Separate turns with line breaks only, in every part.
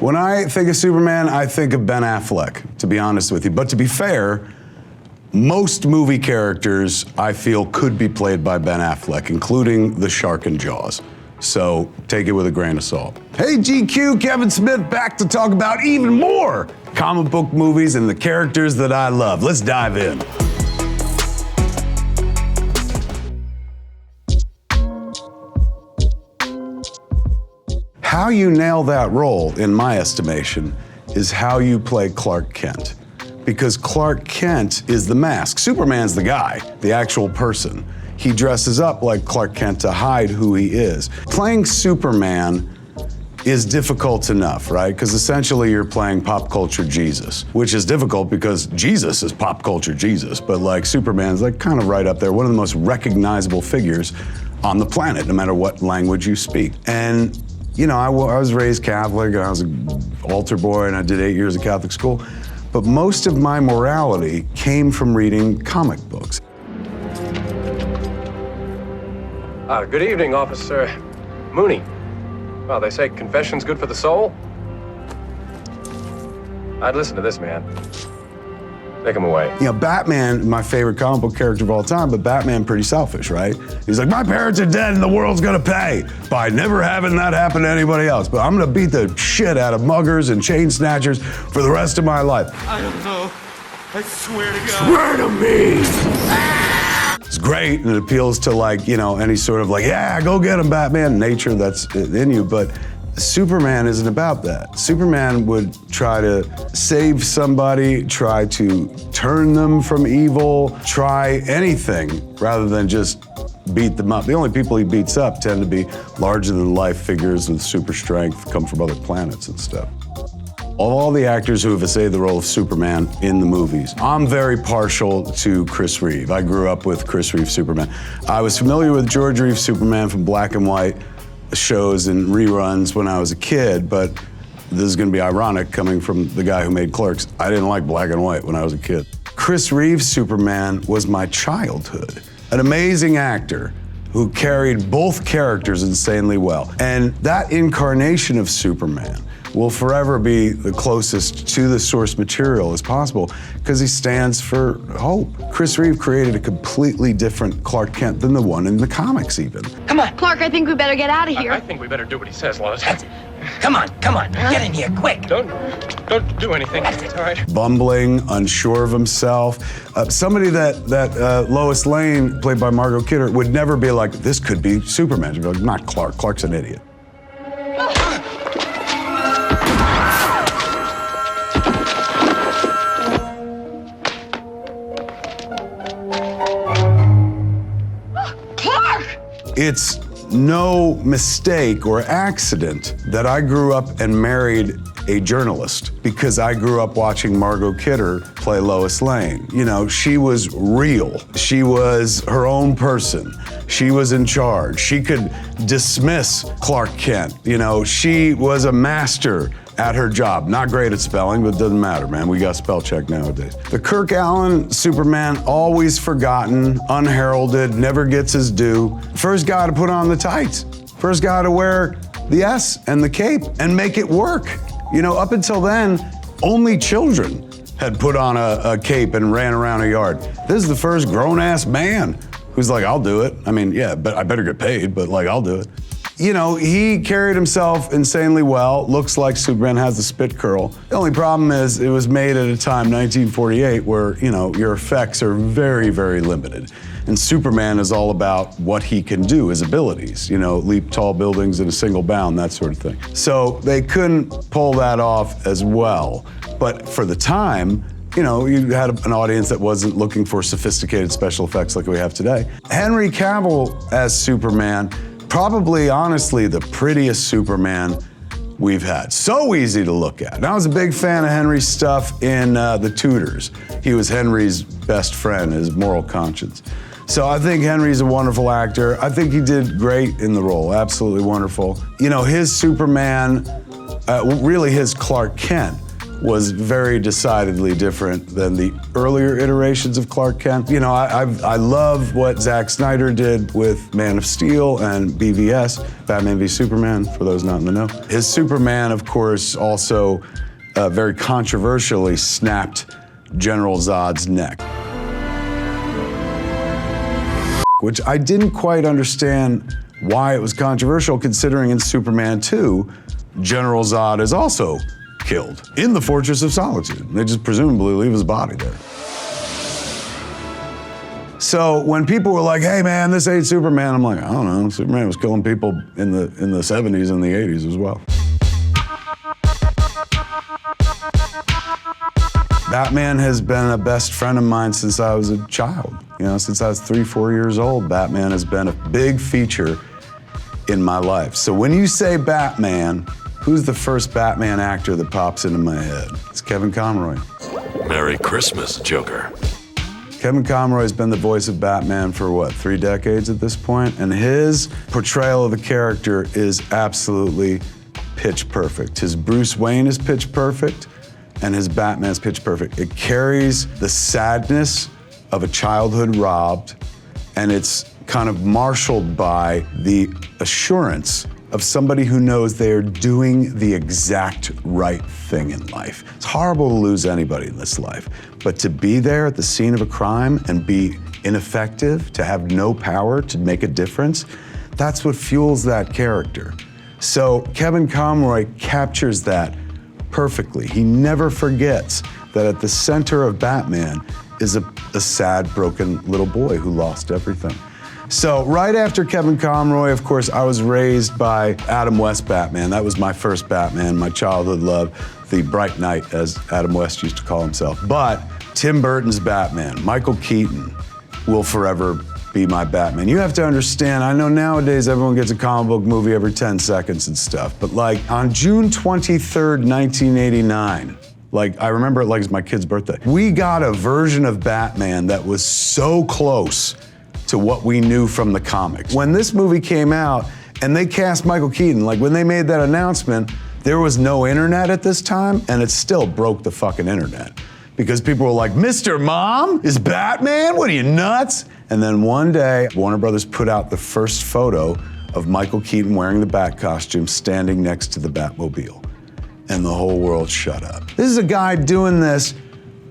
When I think of Superman, I think of Ben Affleck, to be honest with you. But to be fair, most movie characters I feel could be played by Ben Affleck, including the shark in Jaws. So take it with a grain of salt. Hey GQ, Kevin Smith back to talk about even more comic book movies and the characters that I love. Let's dive in. How you nail that role, in my estimation, is how you play Clark Kent. Because Clark Kent is the mask. Superman's the guy, the actual person. He dresses up like Clark Kent to hide who he is. Playing Superman is difficult enough, right? Because essentially you're playing pop culture Jesus, which is difficult because Jesus is pop culture Jesus, but like Superman's like kind of right up there, one of the most recognizable figures on the planet, no matter what language you speak. And you know, I was raised Catholic, and I was an altar boy, and I did 8 years of Catholic school. But most of my morality came from reading comic books.
Good evening, Officer Mooney. Well, they say confession's good for the soul. I'd listen to this man. Take him away.
You know, Batman, my favorite comic book character of all time, but Batman pretty selfish, right? He's like, my parents are dead and the world's gonna pay by never having that happen to anybody else. But I'm gonna beat the shit out of muggers and chain snatchers for the rest of my life.
I don't know. I swear to God.
Swear to me! It's great and it appeals to like, you know, any sort of like, yeah, go get him, Batman nature that's in you, but Superman isn't about that. Superman would try to save somebody, try to turn them from evil, try anything rather than just beat them up. The only people he beats up tend to be larger than life figures with super strength, come from other planets and stuff. Of all the actors who have essayed the role of Superman in the movies, I'm very partial to Chris Reeve. I grew up with Chris Reeve Superman. I was familiar with George Reeve Superman from black and white shows and reruns when I was a kid, but this is gonna be ironic coming from the guy who made Clerks. I didn't like black and white when I was a kid. Chris Reeve's Superman was my childhood. An amazing actor who carried both characters insanely well. And that incarnation of Superman will forever be the closest to the source material as possible because he stands for hope. Chris Reeve created a completely different Clark Kent than the one in the comics even.
Come on. Clark, I think we better get out of here.
I think we better do what he says, Lois.
Come on. Get in here, quick.
Don't do anything. It's all right.
Bumbling, unsure of himself. Somebody that Lois Lane, played by Margot Kidder, would never be like, this could be Superman. She'd be like, not Clark. Clark's an idiot. It's no mistake or accident that I grew up and married a journalist because I grew up watching Margot Kidder play Lois Lane. You know, she was real. She was her own person. She was in charge. She could dismiss Clark Kent. You know, she was a master at her job. Not great at spelling, but it doesn't matter, man. We got spell check nowadays. The Kirk Allen Superman, always forgotten, unheralded, never gets his due. First guy to put on the tights. First guy to wear the S and the cape and make it work. You know, up until then, only children had put on a cape and ran around a yard. This is the first grown-ass man who's like, I'll do it. I mean, yeah, but I better get paid, but like, I'll do it. You know, he carried himself insanely well. Looks like Superman has the spit curl. The only problem is it was made at a time, 1948, where, you know, your effects are very, very limited. And Superman is all about what he can do, his abilities, you know, leap tall buildings in a single bound, that sort of thing. So they couldn't pull that off as well. But for the time, you know, you had an audience that wasn't looking for sophisticated special effects like we have today. Henry Cavill as Superman, probably, honestly, the prettiest Superman we've had. So easy to look at. And I was a big fan of Henry's stuff in The Tudors. He was Henry's best friend, his moral conscience. So I think Henry's a wonderful actor. I think he did great in the role, absolutely wonderful. You know, his Superman, really his Clark Kent, was very decidedly different than the earlier iterations of Clark Kent. You know, I love what Zack Snyder did with Man of Steel and BVS, Batman v Superman, for those not in the know. His Superman, of course, also very controversially snapped General Zod's neck, which I didn't quite understand why it was controversial, considering in Superman 2, General Zod is also killed in the Fortress of Solitude. They just presumably leave his body there. So when people were like, hey man, this ain't Superman, I'm like, I don't know, Superman was killing people in the 70s and the 80s as well. Batman has been a best friend of mine since I was a child. You know, since I was 3-4 years old, Batman has been a big feature in my life. So when you say Batman, who's the first Batman actor that pops into my head? It's Kevin Conroy.
Merry Christmas, Joker.
Kevin Conroy's been the voice of Batman for what, 3 decades at this point? And his portrayal of the character is absolutely pitch perfect. His Bruce Wayne is pitch perfect, and his Batman's pitch perfect. It carries the sadness of a childhood robbed, and it's kind of marshaled by the assurance of somebody who knows they are doing the exact right thing in life. It's horrible to lose anybody in this life, but to be there at the scene of a crime and be ineffective, to have no power to make a difference, that's what fuels that character. So Kevin Conroy captures that perfectly. He never forgets that at the center of Batman is a sad, broken little boy who lost everything. So right after Kevin Conroy, of course, I was raised by Adam West Batman. That was my first Batman, my childhood love, the Bright Knight, as Adam West used to call himself. But Tim Burton's Batman, Michael Keaton, will forever be my Batman. You have to understand, I know nowadays everyone gets a comic book movie every 10 seconds and stuff, but like on June 23rd, 1989, like I remember it like it's my kid's birthday, we got a version of Batman that was so close to what we knew from the comics. When this movie came out and they cast Michael Keaton, like when they made that announcement, there was no internet at this time, and it still broke the fucking internet. Because people were like, Mr. Mom is Batman? What are you, nuts? And then one day, Warner Brothers put out the first photo of Michael Keaton wearing the Bat costume standing next to the Batmobile. And the whole world shut up. This is a guy doing this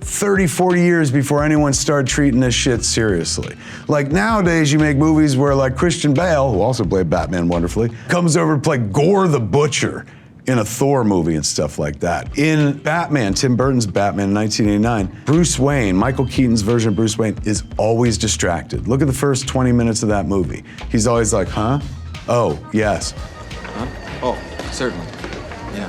30, 40 years before anyone started treating this shit seriously. Like nowadays you make movies where like Christian Bale, who also played Batman wonderfully, comes over to play Gore the Butcher in a Thor movie and stuff like that. In Batman, Tim Burton's Batman in 1989, Bruce Wayne, Michael Keaton's version of Bruce Wayne, is always distracted. Look at the first 20 minutes of that movie. He's always like, huh? Oh, yes.
Huh? Oh, certainly. Yeah.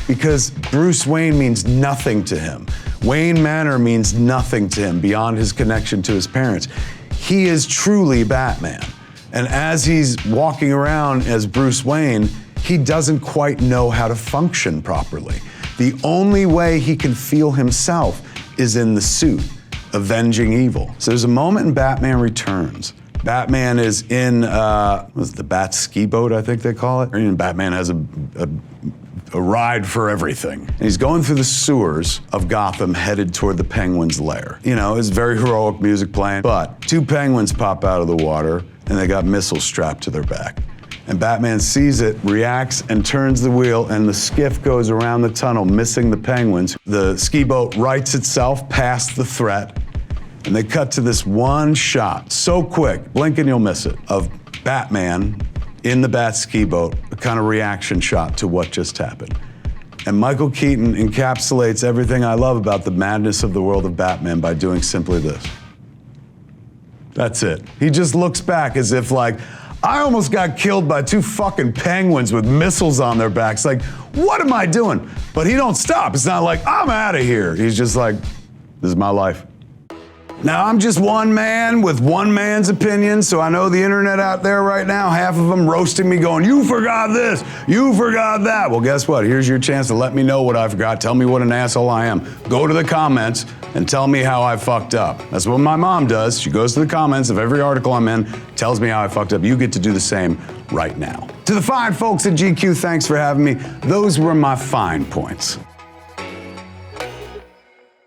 Because Bruce Wayne means nothing to him. Wayne Manor means nothing to him beyond his connection to his parents. He is truly Batman. And as he's walking around as Bruce Wayne, he doesn't quite know how to function properly. The only way he can feel himself is in the suit, avenging evil. So there's a moment in Batman Returns. Batman is in, what's the Bat ski boat, I think they call it? And Batman has a ride for everything. And he's going through the sewers of Gotham headed toward the Penguin's lair. You know, it's very heroic music playing, but 2 penguins pop out of the water and they got missiles strapped to their back. And Batman sees it, reacts, and turns the wheel, and the skiff goes around the tunnel, missing the penguins. The ski boat rights itself past the threat, and they cut to this one shot, so quick, blink and you'll miss it, of Batman in the Bat ski boat, a kind of reaction shot to what just happened. And Michael Keaton encapsulates everything I love about the madness of the world of Batman by doing simply this. That's it. He just looks back as if like, I almost got killed by 2 fucking penguins with missiles on their backs. Like, what am I doing? But he don't stop. It's not like, I'm out of here. He's just like, this is my life. Now, I'm just one man with one man's opinion, so I know the internet out there right now, half of them roasting me going, you forgot this, you forgot that. Well, guess what? Here's your chance to let me know what I forgot. Tell me what an asshole I am. Go to the comments and tell me how I fucked up. That's what my mom does. She goes to the comments of every article I'm in, tells me how I fucked up. You get to do the same right now. To the fine folks at GQ, thanks for having me. Those were my fine points.